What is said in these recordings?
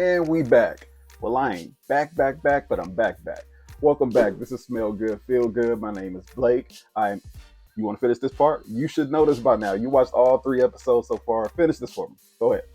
And we back. Well, I ain't back, but I'm back. Welcome back. This is Smell Good, Feel Good. My name is Blake. You want to finish this part? You should know this by now. You watched all 3 episodes so far. Finish this for me. Go ahead.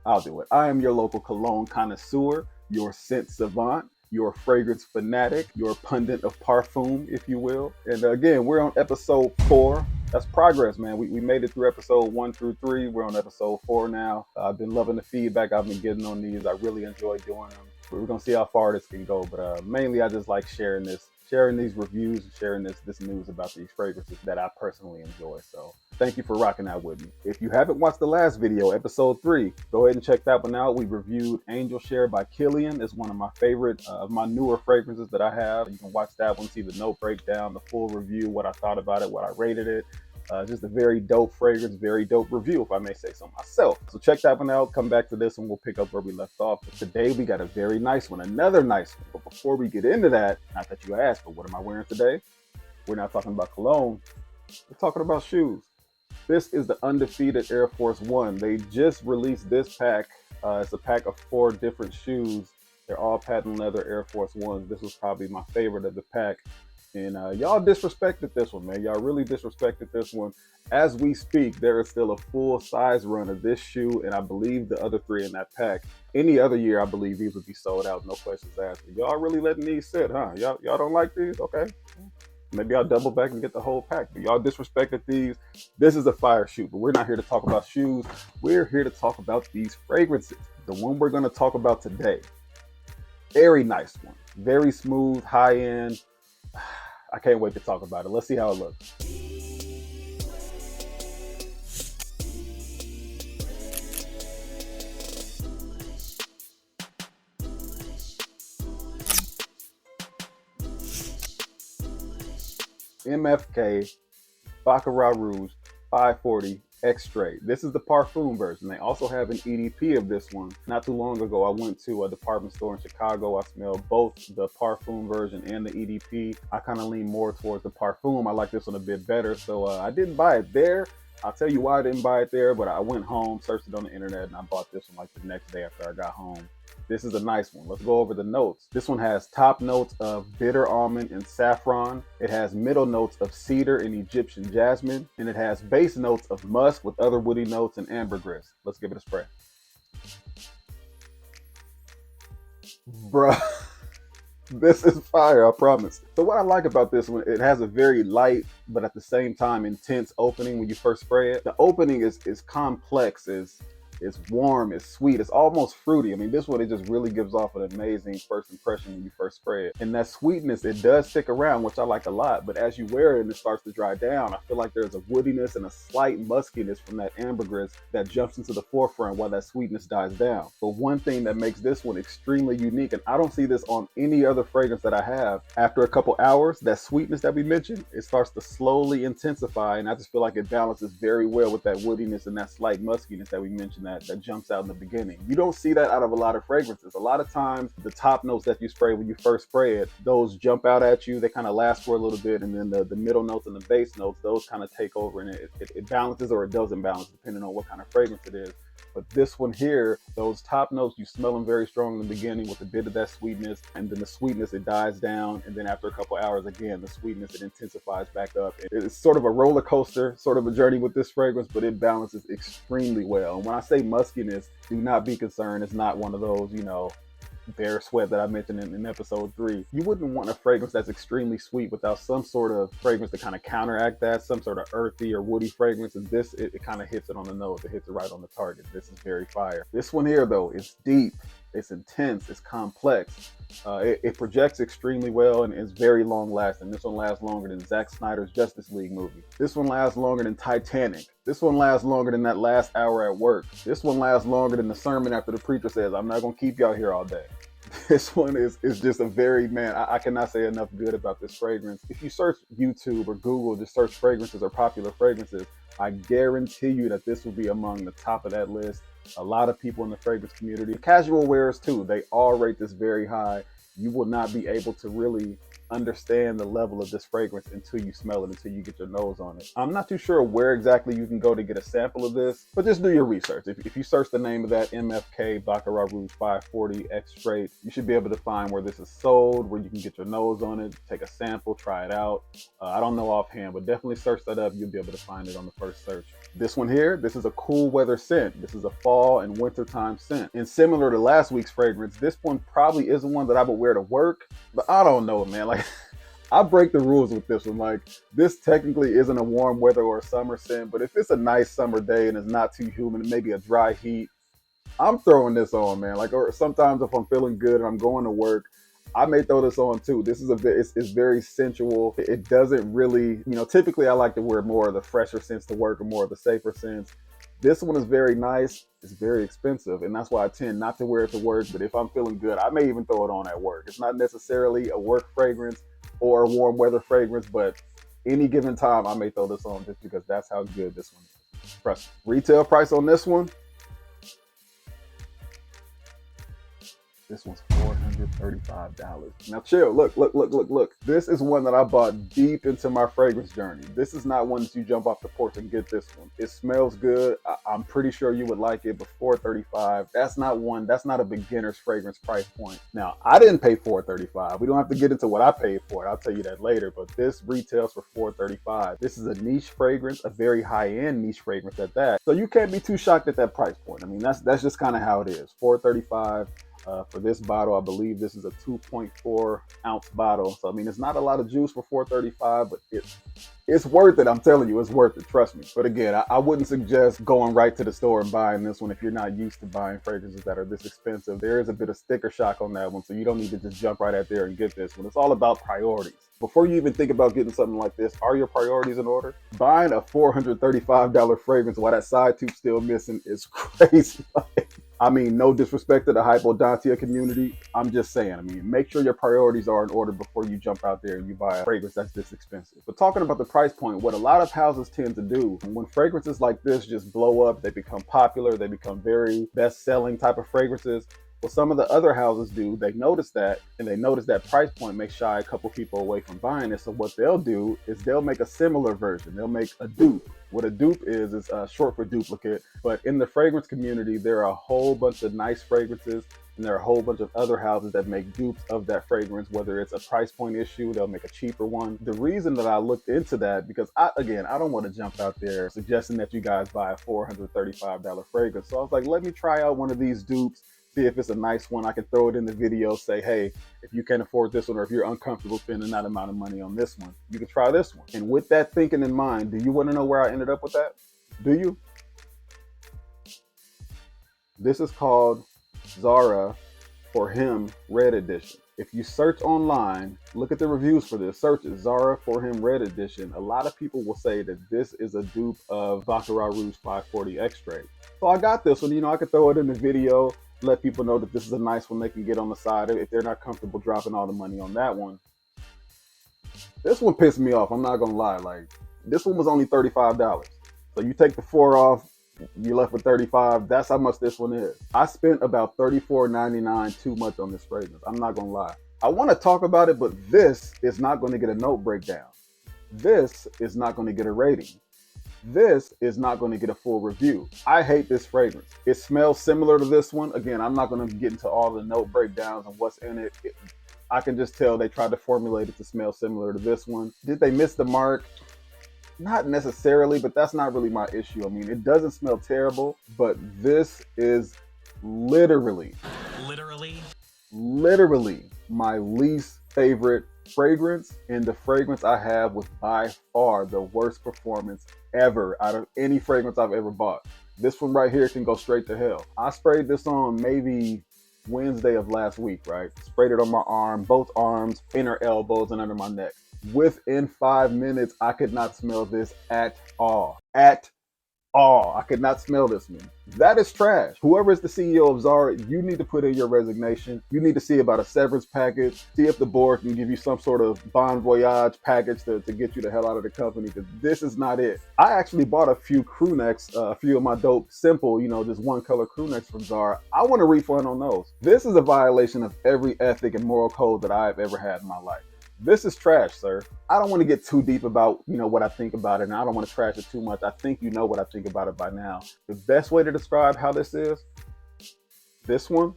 I'll do it. I am your local cologne connoisseur, your scent savant, your fragrance fanatic, your pundit of parfum, if you will. And again, we're on episode 4. That's progress, man. We made it through episode 1 through 3. We're on episode 4 now. I've been loving the feedback I've been getting on these. I really enjoy doing them. We're gonna see how far this can go, but mainly I just like sharing these reviews, and sharing this news about these fragrances that I personally enjoy. So thank you for rocking out with me. If you haven't watched the last video, episode 3, go ahead and check that one out. We reviewed Angel Share by Killian. It's one of my favorite of my newer fragrances that I have. You can watch that one, see the note breakdown, the full review, what I thought about it, what I rated it. Just a very dope fragrance, very dope review, if I may say so myself. So check that one out. Come back to this and we'll pick up where we left off. But today we got a very nice one, another nice one. But before we get into that, not that you asked, but what am I wearing today? We're not talking about cologne. We're talking about shoes. This is the undefeated Air Force One. They just released this pack. It's a pack of 4 different shoes. They're all patent leather Air Force Ones. This was probably my favorite of the pack. And y'all disrespected this one, man. Y'all really disrespected this one. As we speak, there is still a full size run of this shoe, and I believe the other 3 in that pack. Any other year, I believe these would be sold out, no questions asked. But y'all really letting these sit, huh? Y'all don't like these? Okay. Maybe I'll double back and get the whole pack. But y'all disrespected these. This is a fire shoe, but we're not here to talk about shoes. We're here to talk about these fragrances. The one we're going to talk about today. Very nice one. Very smooth, high end. I can't wait to talk about it. Let's see how it looks. MFK Baccarat Rouge 540 Extrait. This is the parfum version. They also have an EDP of this one. Not too long ago, I went to a department store in Chicago. I smelled both the parfum version and the EDP. I kind of lean more towards the parfum. I like this one a bit better. So I didn't buy it there. I'll tell you why I didn't buy it there, but I went home, searched it on the internet, and I bought this one like the next day after I got home. This is a nice one. Let's go over the notes. This one has top notes of bitter almond and saffron. It has middle notes of cedar and Egyptian jasmine. And it has base notes of musk with other woody notes and ambergris. Let's give it a spray. Bruh, this is fire, I promise. So what I like about this one, it has a very light, but at the same time intense opening when you first spray it. The opening is complex, it's warm, it's sweet, it's almost fruity. I mean, this one, it just really gives off an amazing first impression when you first spray it. And that sweetness, it does stick around, which I like a lot, but as you wear it and it starts to dry down, I feel like there's a woodiness and a slight muskiness from that ambergris that jumps into the forefront while that sweetness dies down. But one thing that makes this one extremely unique, and I don't see this on any other fragrance that I have, after a couple hours, that sweetness that we mentioned, it starts to slowly intensify, and I just feel like it balances very well with that woodiness and that slight muskiness that we mentioned that jumps out in the beginning. You don't see that out of a lot of fragrances. A lot of times, the top notes that you spray when you first spray it, those jump out at you. They kind of last for a little bit, and then the middle notes and the base notes, those kind of take over, and it balances or it doesn't balance depending on what kind of fragrance it is. But this one here, those top notes, you smell them very strong in the beginning with a bit of that sweetness, and then the sweetness, it dies down, and then after a couple hours, again, the sweetness, it intensifies back up. It's sort of a roller coaster, sort of a journey with this fragrance, but it balances extremely well. And when I say muskiness, do not be concerned. It's not one of those, bear sweat that I mentioned in episode 3. You wouldn't want a fragrance that's extremely sweet without some sort of fragrance to kind of counteract that, some sort of earthy or woody fragrance. And this, it kind of hits it on the nose. It hits it right on the target. This is very fire. This one here, though, is deep. It's intense. It's complex. It projects extremely well and is very long lasting. This one lasts longer than Zack Snyder's Justice League movie. This one lasts longer than Titanic. This one lasts longer than that last hour at work. This one lasts longer than the sermon after the preacher says, "I'm not going to keep y'all here all day." This one is just a very, man, I cannot say enough good about this fragrance. If you search YouTube or Google, just search fragrances or popular fragrances, I guarantee you that this will be among the top of that list. A lot of people in the fragrance community, casual wearers too, they all rate this very high. You will not be able to really understand the level of this fragrance until you smell it, until you get your nose on it. I'm not too sure where exactly you can go to get a sample of this, but just do your research. If you search the name of that MFK Baccarat Rouge 540 Extrait, you should be able to find where this is sold, where you can get your nose on it, take a sample, try it out. I don't know offhand, but definitely search that up. You'll be able to find it on the first search. This one here, this is a cool weather scent. This is a fall and wintertime scent. And similar to last week's fragrance, this one probably isn't one that I would wear to work, but I don't know, man. Like, I break the rules with this one. Like, this technically isn't a warm weather or a summer scent, but if it's a nice summer day and it's not too humid, maybe a dry heat, I'm throwing this on, man. Like, or sometimes if I'm feeling good and I'm going to work, I may throw this on too. This is it's very sensual. It doesn't really, typically I like to wear more of the fresher scents to work or more of the safer scents. This one is very nice. It's very expensive, and that's why I tend not to wear it to work. But if I'm feeling good, I may even throw it on at work. It's not necessarily a work fragrance or a warm weather fragrance, but any given time I may throw this on just because that's how good this one is. Trust me. Retail price on this one's $435. Now chill, look. This is one that I bought deep into my fragrance journey. This is not one that you jump off the porch and get this one. It smells good. I'm pretty sure you would like it, but $435, that's not a beginner's fragrance price point. Now, I didn't pay $435. We don't have to get into what I paid for it. I'll tell you that later, but this retails for $435. This is a niche fragrance, a very high-end niche fragrance at that. So you can't be too shocked at that price point. I mean, that's just kind of how it is. $435. For this bottle, I believe this is a 2.4 ounce bottle. So, I mean, it's not a lot of juice for $435, but it's worth it. I'm telling you, it's worth it. Trust me. But again, I wouldn't suggest going right to the store and buying this one if you're not used to buying fragrances that are this expensive. There is a bit of sticker shock on that one, so you don't need to just jump right out there and get this one. It's all about priorities. Before you even think about getting something like this, are your priorities in order? Buying a $435 fragrance while that side tube's still missing is crazy. I mean, no disrespect to the hypodontia community. I'm just saying, I mean, make sure your priorities are in order before you jump out there and you buy a fragrance that's this expensive. But talking about the price point, what a lot of houses tend to do, when fragrances like this just blow up, they become popular, they become very best-selling type of fragrances. What some of the other houses do, they notice that, and they notice that price point may shy a couple people away from buying it. So what they'll do is they'll make a similar version. They'll make a dupe. What a dupe is short for duplicate. But in the fragrance community, there are a whole bunch of nice fragrances, and there are a whole bunch of other houses that make dupes of that fragrance. Whether it's a price point issue, they'll make a cheaper one. The reason that I looked into that, because I don't want to jump out there suggesting that you guys buy a $435 fragrance. So I was like, let me try out one of these dupes, see if it's a nice one. I can throw it in the video, say, hey, if you can't afford this one, or if you're uncomfortable spending that amount of money on this one, you can try this one. And with that thinking in mind, do you want to know where I ended up with that? Do you? This is called Zara For Him Red Edition. If you search online, look at the reviews for this, search it, Zara For Him Red Edition. A lot of people will say that this is a dupe of Baccarat Rouge 540 Extrait. So I got this one, I could throw it in the video, let people know that this is a nice one they can get on the side if they're not comfortable dropping all the money on that one. This one pissed me off, I'm not gonna lie. Like, this one was only $35. So you take the 4 off, you're left with $35. That's how much this one is. I spent about $34.99 too much on this fragrance. I'm not gonna lie. I want to talk about it, but this is not going to get a note breakdown. This is not going to get a rating. This is not going to get a full review. I hate this fragrance. It smells similar to this one. Again, I'm not going to get into all the note breakdowns and what's in it. I can just tell they tried to formulate it to smell similar to this one. Did they miss the mark? Not necessarily, but that's not really my issue. I mean, it doesn't smell terrible, but this is literally my least favorite fragrance, and the fragrance I have was by far the worst performance ever out of any fragrance I've ever bought. This one right here can go straight to hell. I sprayed this on maybe Wednesday of last week, right? Sprayed it on my arm, both arms, inner elbows, and under my neck. Within 5 minutes, I could not smell this at all. At all. I could not smell this one. That is trash. Whoever is the CEO of Zara, you need to put in your resignation. You need to see about a severance package. See if the board can give you some sort of bon voyage package to get you the hell out of the company, because this is not it. I actually bought a few crew necks, a few of my dope, simple, just one color crew necks from Zara. I want a refund on those. This is a violation of every ethic and moral code that I've ever had in my life. This is trash, sir. I don't want to get too deep about, what I think about it, and I don't want to trash it too much. I think you know what I think about it by now. The best way to describe how this is, this one,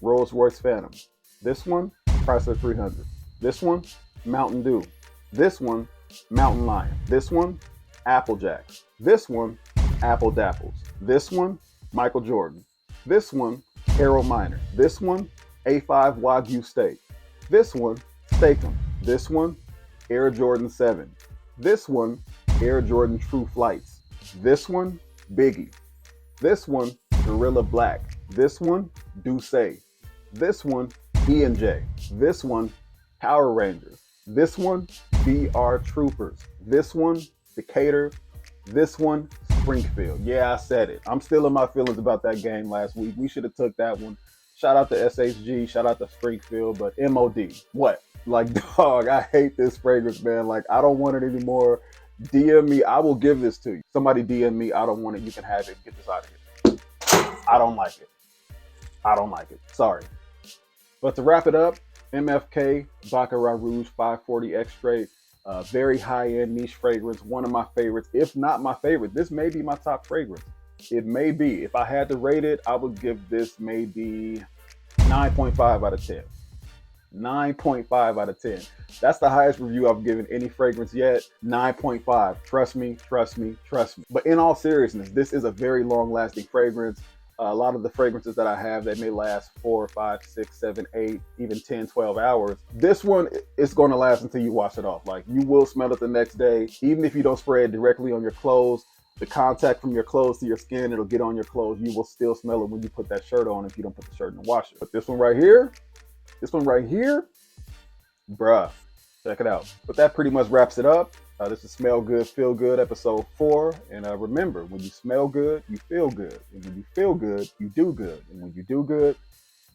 Rolls Royce Phantom. This one, Chrysler 300. This one, Mountain Dew. This one, Mountain Lion. This one, Apple Jacks. This one, Apple Dapples. This one, Michael Jordan. This one, Harold Miner. This one, A5 Wagyu Steak. This one, Steakum. This one, Air Jordan 7. This one, Air Jordan True Flights. This one, Biggie. This one, Gorilla Black. This one, Douce. This one, E&J. This one, Power Rangers. This one, VR Troopers. This one, Decatur. This one, Springfield. Yeah, I said it. I'm still in my feelings about that game last week. We should have took that one. Shout out to SHG, shout out to Springfield, but MOD, what? Like, dog, I hate this fragrance, man. Like, I don't want it anymore. DM me, I will give this to you. Somebody DM me, I don't want it, you can have it, get this out of here. I don't like it. I don't like it, sorry. But to wrap it up, MFK Baccarat Rouge 540 Extrait, very high-end niche fragrance, one of my favorites, if not my favorite. This may be my top fragrance. It may be. If I had to rate it, I would give this maybe 9.5 out of 10. 9.5 out of 10. That's the highest review I've given any fragrance yet. 9.5. Trust me, trust me, trust me. But in all seriousness, this is a very long-lasting fragrance. A lot of the fragrances that I have, they may last 4, 5, 6, 7, 8, even 10, 12 hours. This one is going to last until you wash it off. Like, you will smell it the next day. Even if you don't spray it directly on your clothes, the contact from your clothes to your skin, it'll get on your clothes. You will still smell it when you put that shirt on if you don't put the shirt in the washer. But this one right here, bruh, check it out. But that pretty much wraps it up. This is Smell Good, Feel Good, episode 4. And remember, when you smell good, you feel good. And when you feel good, you do good. And when you do good,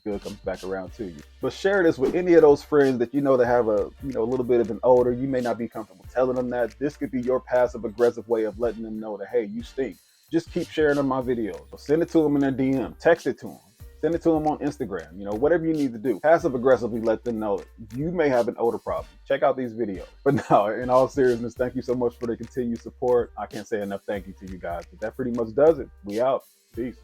good comes back around to you. But share this with any of those friends that you know that have a little bit of an odor. You may not be comfortable telling them that. This could be your passive aggressive way of letting them know that, hey, you stink. Just keep sharing on my videos. So send it to them in their DM, text it to them, send it to them on Instagram, whatever you need to do. Passive aggressively let them know you may have an odor problem. Check out these videos. But no, in all seriousness, thank you so much for the continued support. I can't say enough thank you to you guys, but that pretty much does it. We out. Peace.